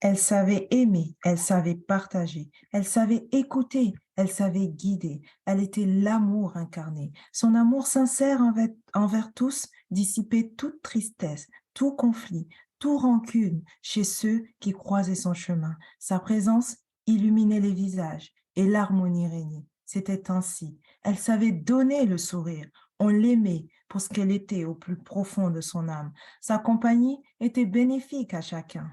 Elle savait aimer, elle savait partager, elle savait écouter, elle savait guider. Elle était l'amour incarné. Son amour sincère envers tous dissipait toute tristesse, tout conflit, tout rancune chez ceux qui croisaient son chemin. Sa présence illuminait les visages et l'harmonie régnait. C'était ainsi. Elle savait donner le sourire. On l'aimait pour ce qu'elle était au plus profond de son âme. Sa compagnie était bénéfique à chacun.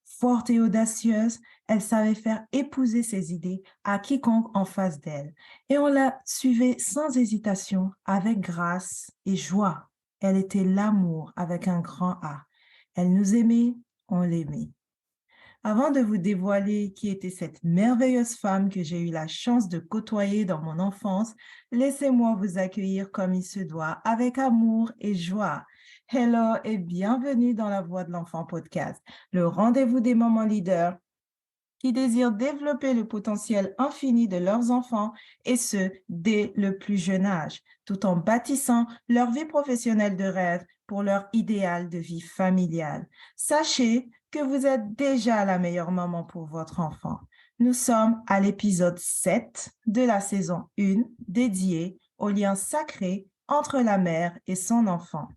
Forte et audacieuse, elle savait faire épouser ses idées à quiconque en face d'elle. Et on la suivait sans hésitation, avec grâce et joie. Elle était l'amour avec un grand A. Elle nous aimait, on l'aimait. Avant de vous dévoiler qui était cette merveilleuse femme que j'ai eu la chance de côtoyer dans mon enfance, laissez-moi vous accueillir comme il se doit, avec amour et joie. Hello et bienvenue dans La Voix de l'Enfant podcast, le rendez-vous des mamans leaders qui désirent développer le potentiel infini de leurs enfants et ce, dès le plus jeune âge, tout en bâtissant leur vie professionnelle de rêve pour leur idéal de vie familiale. Sachez que vous êtes déjà la meilleure maman pour votre enfant. Nous sommes à l'épisode 7 de la saison 1 dédié au lien sacré entre la mère et son enfant.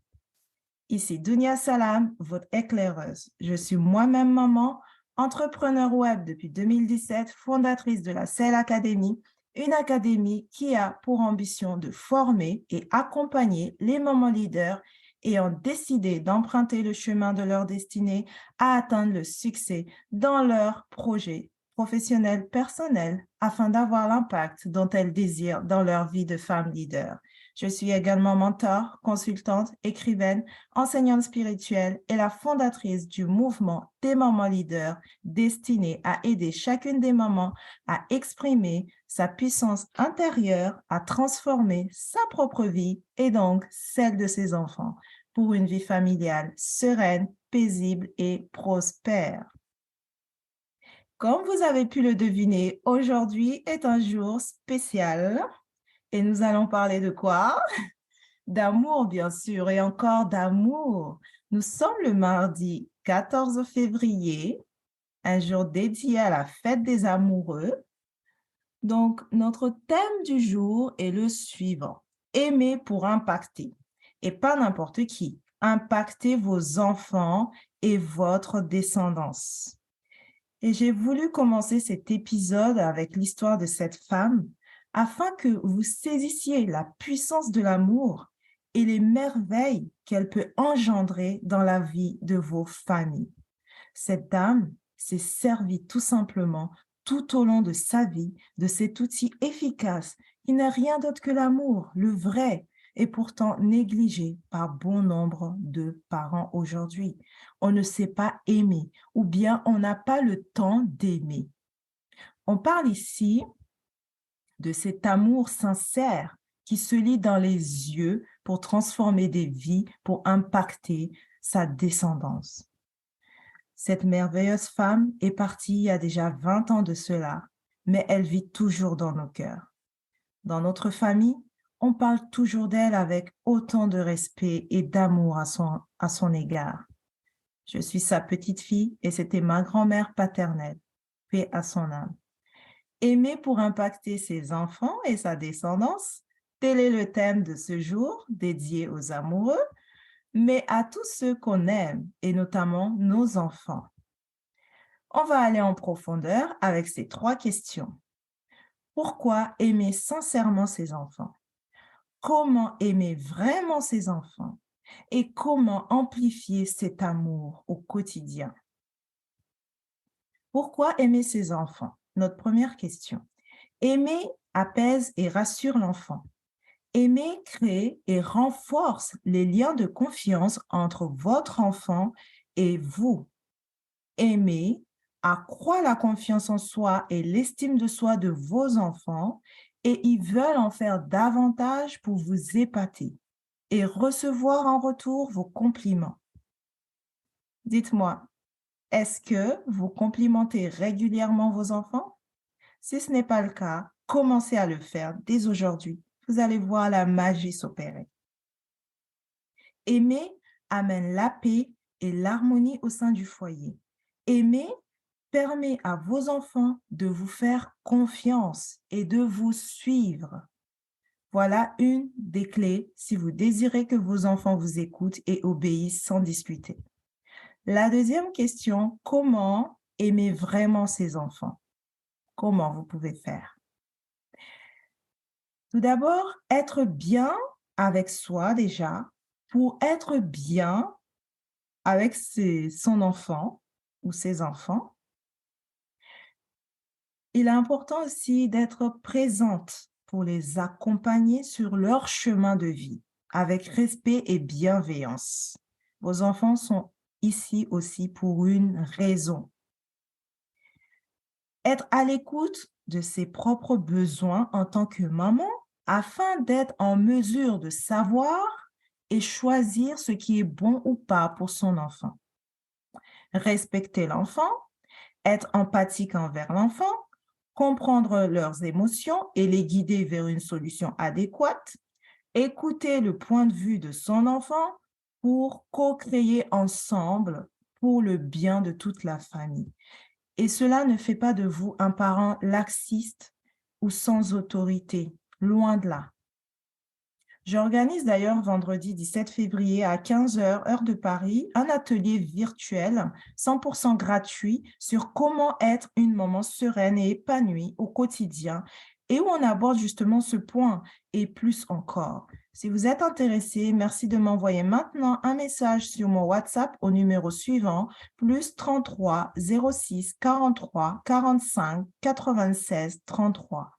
Ici Dunia Salam, votre éclaireuse. Je suis moi-même maman, entrepreneur web depuis 2017, fondatrice de la Cell Academy, une académie qui a pour ambition de former et accompagner les mamans leaders ayant décidé d'emprunter le chemin de leur destinée à atteindre le succès dans leurs projets professionnels personnels afin d'avoir l'impact dont elles désirent dans leur vie de femme leader. Je suis également mentor, consultante, écrivaine, enseignante spirituelle et la fondatrice du mouvement des mamans leaders destiné à aider chacune des mamans à exprimer sa puissance intérieure, à transformer sa propre vie et donc celle de ses enfants pour une vie familiale sereine, paisible et prospère. Comme vous avez pu le deviner, aujourd'hui est un jour spécial et nous allons parler de quoi? D'amour, bien sûr, et encore d'amour. Nous sommes le mardi 14 février, un jour dédié à la fête des amoureux. Donc, notre thème du jour est le suivant. Aimer pour impacter. Et pas n'importe qui. Impacter vos enfants et votre descendance. Et j'ai voulu commencer cet épisode avec l'histoire de cette femme afin que vous saisissiez la puissance de l'amour et les merveilles qu'elle peut engendrer dans la vie de vos familles. Cette dame s'est servie tout simplement tout au long de sa vie de cet outil efficace qui n'est rien d'autre que l'amour, le vrai, et pourtant négligé par bon nombre de parents aujourd'hui. On ne sait pas aimer ou bien on n'a pas le temps d'aimer. On parle ici de cet amour sincère qui se lit dans les yeux pour transformer des vies, pour impacter sa descendance. Cette merveilleuse femme est partie il y a déjà 20 ans de cela, mais elle vit toujours dans nos cœurs. Dans notre famille, on parle toujours d'elle avec autant de respect et d'amour à son égard. Je suis sa petite fille et c'était ma grand-mère paternelle, paix à son âme. Aimer pour impacter ses enfants et sa descendance, tel est le thème de ce jour dédié aux amoureux, mais à tous ceux qu'on aime et notamment nos enfants. On va aller en profondeur avec ces 3 questions. Pourquoi aimer sincèrement ses enfants? Comment aimer vraiment ses enfants? Et comment amplifier cet amour au quotidien? Pourquoi aimer ses enfants? Notre première question. Aimer apaise et rassure l'enfant. Aimer crée et renforce les liens de confiance entre votre enfant et vous. Aimer accroît la confiance en soi et l'estime de soi de vos enfants et ils veulent en faire davantage pour vous épater et recevoir en retour vos compliments. Dites-moi, est-ce que vous complimentez régulièrement vos enfants? Si ce n'est pas le cas, commencez à le faire dès aujourd'hui. Vous allez voir la magie s'opérer. Aimer amène la paix et l'harmonie au sein du foyer. Aimer permet à vos enfants de vous faire confiance et de vous suivre. Voilà une des clés si vous désirez que vos enfants vous écoutent et obéissent sans discuter. La deuxième question, comment aimer vraiment ses enfants? Comment vous pouvez faire? Tout d'abord, être bien avec soi déjà, pour être bien avec son enfant ou ses enfants. Il est important aussi d'être présente pour les accompagner sur leur chemin de vie, avec respect et bienveillance. Vos enfants sont ici aussi pour une raison. Être à l'écoute de ses propres besoins en tant que maman afin d'être en mesure de savoir et choisir ce qui est bon ou pas pour son enfant. Respecter l'enfant, être empathique envers l'enfant, comprendre leurs émotions et les guider vers une solution adéquate, écouter le point de vue de son enfant pour co-créer ensemble pour le bien de toute la famille. Et cela ne fait pas de vous un parent laxiste ou sans autorité, loin de là. J'organise d'ailleurs vendredi 17 février à 15 heures, heure de Paris, un atelier virtuel 100% gratuit sur comment être une maman sereine et épanouie au quotidien et où on aborde justement ce point et plus encore. Si vous êtes intéressé, merci de m'envoyer maintenant un message sur mon WhatsApp au numéro suivant, plus 33 06 43 45 96 33.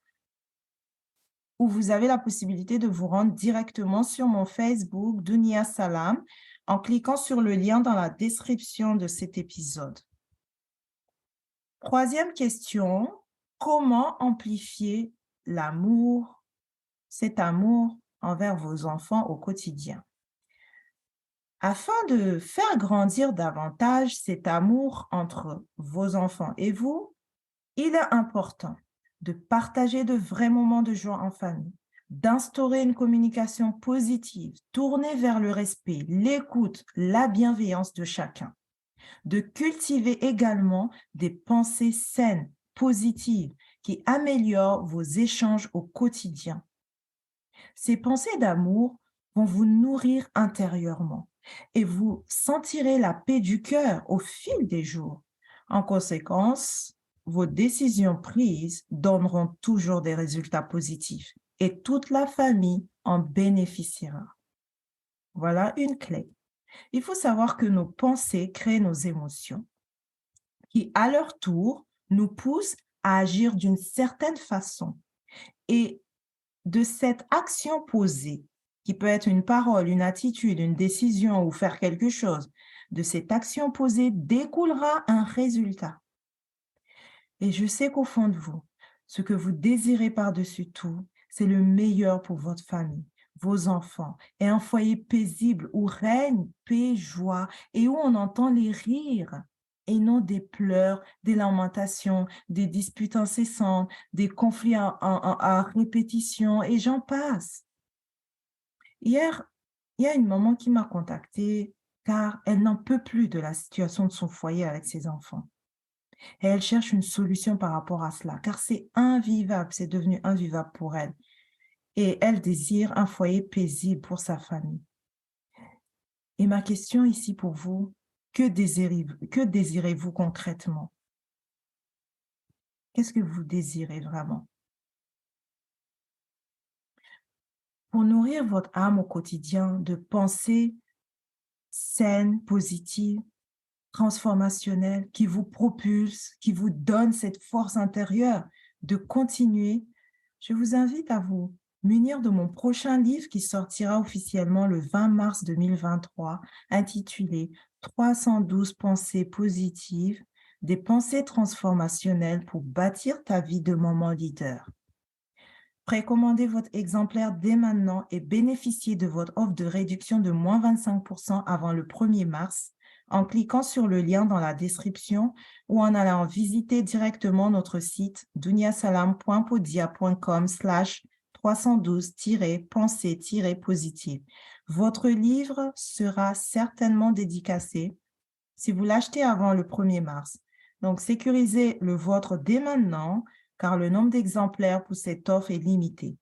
Où vous avez la possibilité de vous rendre directement sur mon Facebook, Dunia Salam, en cliquant sur le lien dans la description de cet épisode. Troisième question, comment amplifier l'amour, cet amour envers vos enfants au quotidien? Afin de faire grandir davantage cet amour entre vos enfants et vous, il est important de partager de vrais moments de joie en famille, d'instaurer une communication positive, tournée vers le respect, l'écoute, la bienveillance de chacun, de cultiver également des pensées saines, positives, qui améliorent vos échanges au quotidien. Ces pensées d'amour vont vous nourrir intérieurement et vous sentirez la paix du cœur au fil des jours. En conséquence, vos décisions prises donneront toujours des résultats positifs et toute la famille en bénéficiera. Voilà une clé. Il faut savoir que nos pensées créent nos émotions qui, à leur tour, nous poussent à agir d'une certaine façon. Et de cette action posée, qui peut être une parole, une attitude, une décision ou faire quelque chose, de cette action posée découlera un résultat. Et je sais qu'au fond de vous, ce que vous désirez par-dessus tout, c'est le meilleur pour votre famille, vos enfants, et un foyer paisible où règne paix, joie, et où on entend les rires, et non des pleurs, des lamentations, des disputes incessantes, des conflits à répétition, et j'en passe. Hier, il y a une maman qui m'a contactée car elle n'en peut plus de la situation de son foyer avec ses enfants. Et elle cherche une solution par rapport à cela, car c'est invivable, c'est devenu invivable pour elle. Et elle désire un foyer paisible pour sa famille. Et ma question ici pour vous, que désirez-vous concrètement? Qu'est-ce que vous désirez vraiment? Pour nourrir votre âme au quotidien de pensées saines, positives, transformationnelles, qui vous propulsent, qui vous donnent cette force intérieure de continuer, je vous invite à vous munir de mon prochain livre qui sortira officiellement le 20 mars 2023, intitulé 312 pensées positives, des pensées transformationnelles pour bâtir ta vie de maman leader. Précommandez votre exemplaire dès maintenant et bénéficiez de votre offre de réduction de moins 25% avant le 1er mars en cliquant sur le lien dans la description ou en allant visiter directement notre site duniasalam.podia.com/312-pensée-positive. Votre livre sera certainement dédicacé si vous l'achetez avant le 1er mars. Donc, sécurisez le vôtre dès maintenant, car le nombre d'exemplaires pour cette offre est limité.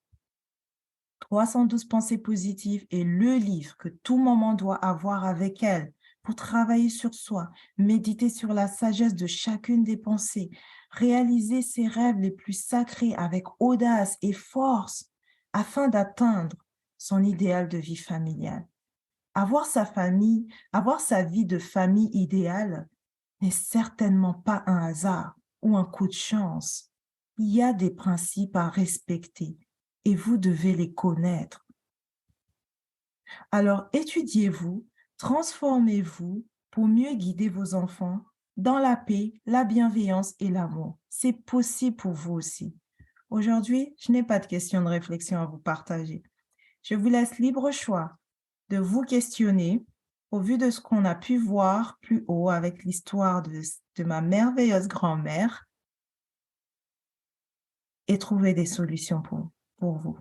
312 pensées positives est le livre que tout moment doit avoir avec elle pour travailler sur soi, méditer sur la sagesse de chacune des pensées, réaliser ses rêves les plus sacrés avec audace et force afin d'atteindre son idéal de vie familiale. Avoir sa vie de famille idéale n'est certainement pas un hasard ou un coup de chance. Il y a des principes à respecter et vous devez les connaître. Alors étudiez-vous, transformez-vous pour mieux guider vos enfants dans la paix, la bienveillance et l'amour. C'est possible pour vous aussi. Aujourd'hui, je n'ai pas de questions de réflexion à vous partager. Je vous laisse libre choix de vous questionner au vu de ce qu'on a pu voir plus haut avec l'histoire de ma merveilleuse grand-mère et trouver des solutions pour vous.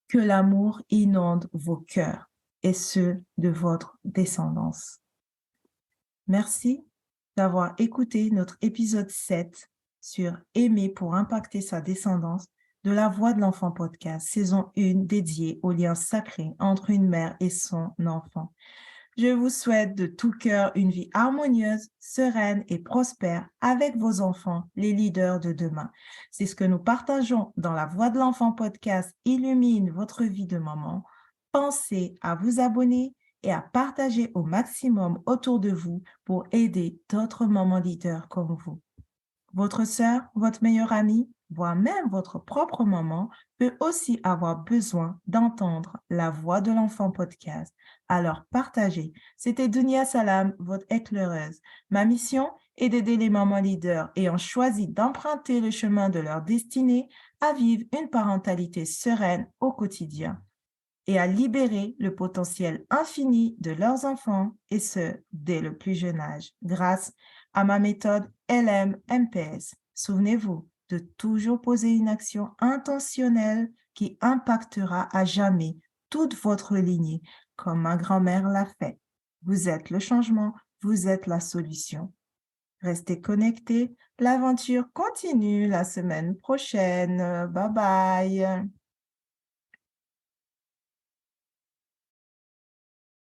Que l'amour inonde vos cœurs et ceux de votre descendance. Merci d'avoir écouté notre épisode 7 sur Aimer pour impacter sa descendance de La Voix de l'Enfant podcast, saison 1 dédiée au lien sacré entre une mère et son enfant. Je vous souhaite de tout cœur une vie harmonieuse, sereine et prospère avec vos enfants, les leaders de demain. C'est ce que nous partageons dans La Voix de l'Enfant podcast Illumine votre vie de maman. Pensez à vous abonner et à partager au maximum autour de vous pour aider d'autres mamans leaders comme vous. Votre sœur, votre meilleure amie, voire même votre propre maman peut aussi avoir besoin d'entendre la voix de l'enfant podcast. Alors partagez. C'était Dunia Salam, votre éclaireuse. Ma mission est d'aider les mamans leaders ayant choisi d'emprunter le chemin de leur destinée à vivre une parentalité sereine au quotidien et à libérer le potentiel infini de leurs enfants, et ce, dès le plus jeune âge, grâce à ma méthode LM-MPS. Souvenez-vous de toujours poser une action intentionnelle qui impactera à jamais toute votre lignée, comme ma grand-mère l'a fait. Vous êtes le changement, vous êtes la solution. Restez connectés, l'aventure continue la semaine prochaine. Bye bye.